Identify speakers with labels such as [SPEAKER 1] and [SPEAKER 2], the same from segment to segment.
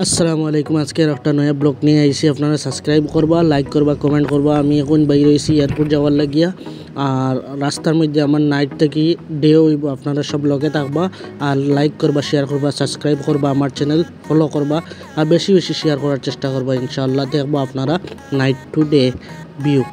[SPEAKER 1] আসসালামু আলাইকুম। আজকের একটা নয়া ব্লগ নিয়ে আইসি। আপনারা সাবস্ক্রাইব করবা, লাইক করবা, কমেন্ট করবা। আমি এখন বাইরে হয়েছি এয়ারপোর্ট যাওয়ার লাগিয়া। আর রাস্তার মধ্যে আমার নাইট থেকে ডে হইব। আপনারা সব লগে থাকবা আর লাইক করবা, শেয়ার করবা, সাবস্ক্রাইব করবা, আমার চ্যানেল ফলো করবা আর বেশি বেশি শেয়ার করার চেষ্টা করবা। ইনশাআল্লাহ দেখবো আপনারা নাইট টু ডে ভিউ।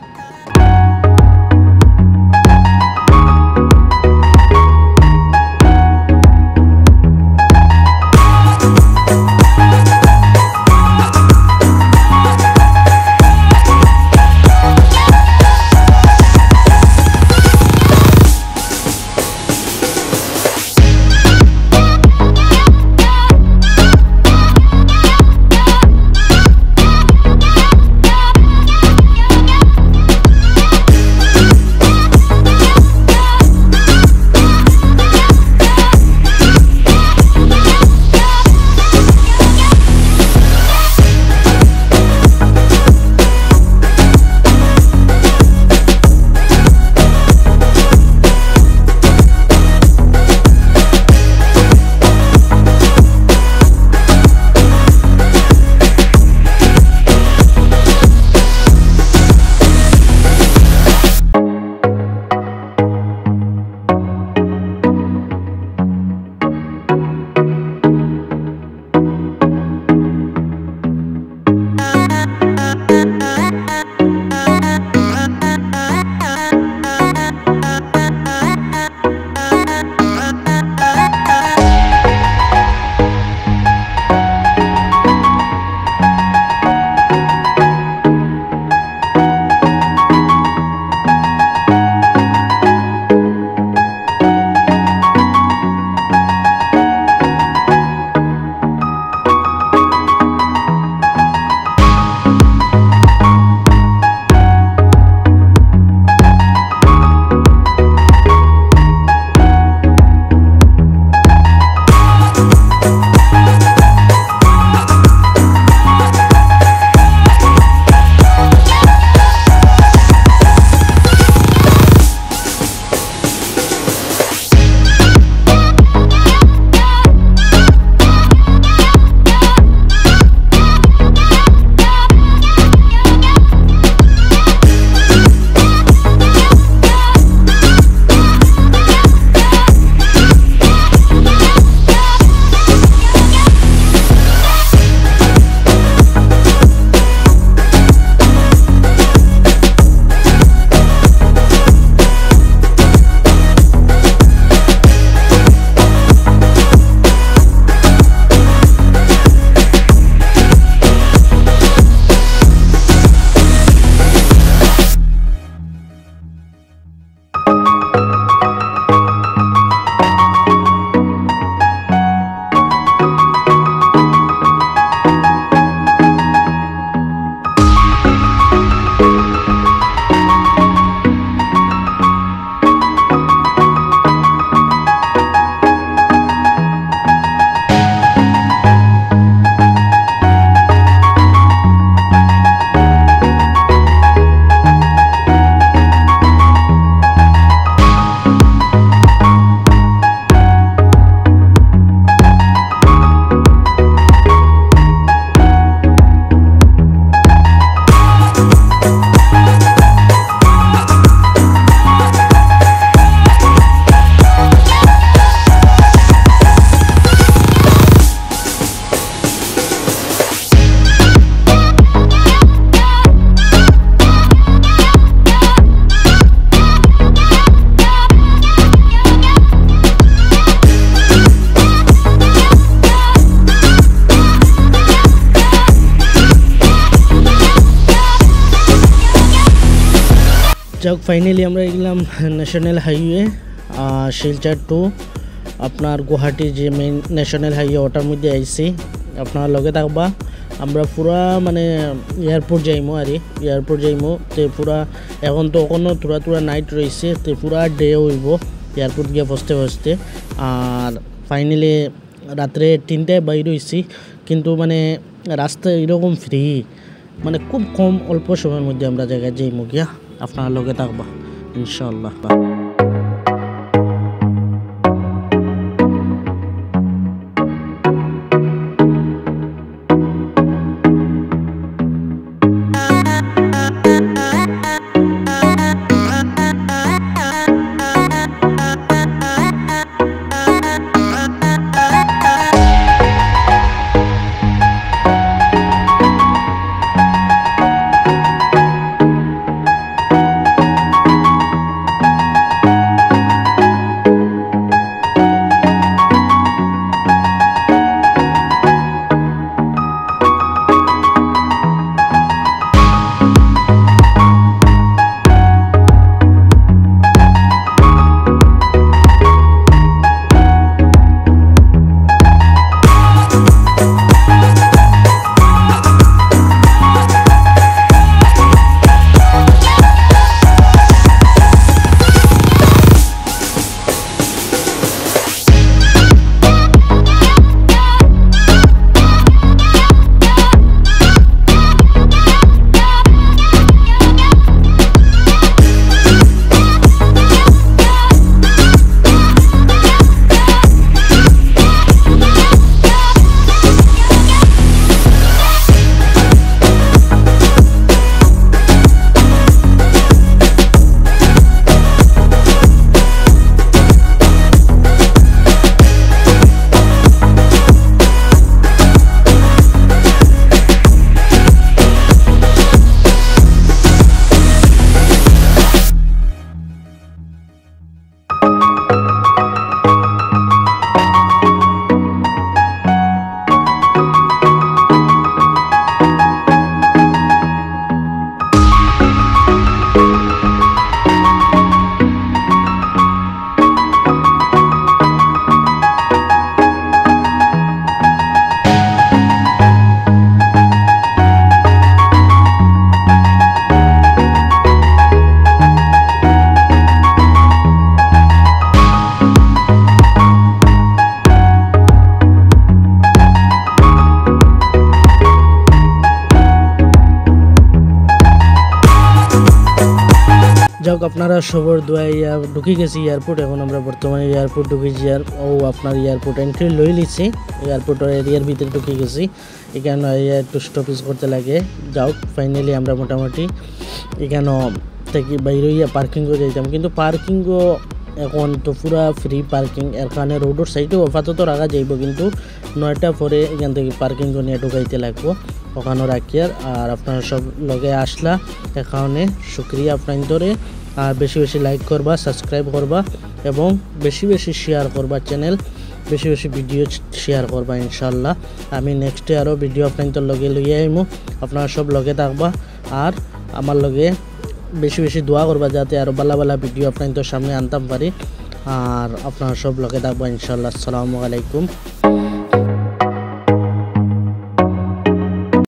[SPEAKER 1] যাক, ফাইনালি আমরা গেলাম ন্যাশনাল হাইওয়ে শিলচর টু আপনার গুয়াহাটি যে মেইন ন্যাশনাল হাইওয়ে ওটার মধ্যে আইছি। আপনার লগে থাকবা। আমরা পুরা মানে এয়ারপোর্ট যাইমো আর এয়ারপোর্ট যাইমো তে পুরা এখন তো এখনও থোড়া নাইট রয়েছে, তে পুরা ডে হইব এয়ারপোর্ট গিয়ে ফসতে। আর ফাইনালি রাত্রে 3টায় বাইর হয়েছি, কিন্তু মানে রাস্তা এরকম ফ্রি, মানে খুব কম অল্প সময়ের মধ্যে আমরা জায়গায় যাইমো গিয়া। আপনার লগে থাকবা ইনশাআল্লাহ। যাক আপনারা সবর দোয়াই ঢুকি গেছি এয়ারপোর্ট। এখন আমরা বর্তমানে এয়ারপোর্ট ঢুকেছি আর আপনার এয়ারপোর্ট এন্ট্রি লই লিছি। এয়ারপোর্টের এরিয়ার ভিতরে ঢুকে গেছি, এখানে একটু স্টপেজ করতে লাগে। যাও ফাইনালি আমরা মোটামুটি এখানে থেকে বাইরে পার্কিংও যাইতাম, কিন্তু পার্কিংও এখন তো পুরা ফ্রি পার্কিং, এর কারণে রোডের সাইডেও আপাতত রাখা যাইব, কিন্তু 9টা পরে এখান থেকে পার্কিংও নিয়ে ঢুকাইতে লাগবো ওখানেও রাখি। আর আপনারা সব লগে আসলা এখানে শুক্রিয়া আপনাদের। আর বেশি বেশি লাইক করবা, সাবস্ক্রাইব করবা এবং বেশি বেশি শেয়ার করবা, চ্যানেল বেশি বেশি ভিডিও শেয়ার করবা। ইনশাল্লাহ আমি নেক্সটে আরও ভিডিও আপনাদের লগে লইয়া আইমু, আপনারা সব লগে থাকবা আর আমার লগে বেশি বেশি দোয়া করবা যাতে আরও ভালো ভালো ভিডিও আপনাদের সামনে আনতাম পারি। আর আপনারা সব লগে থাকবা ইনশাল্লাহ। আসসালামু আলাইকুম।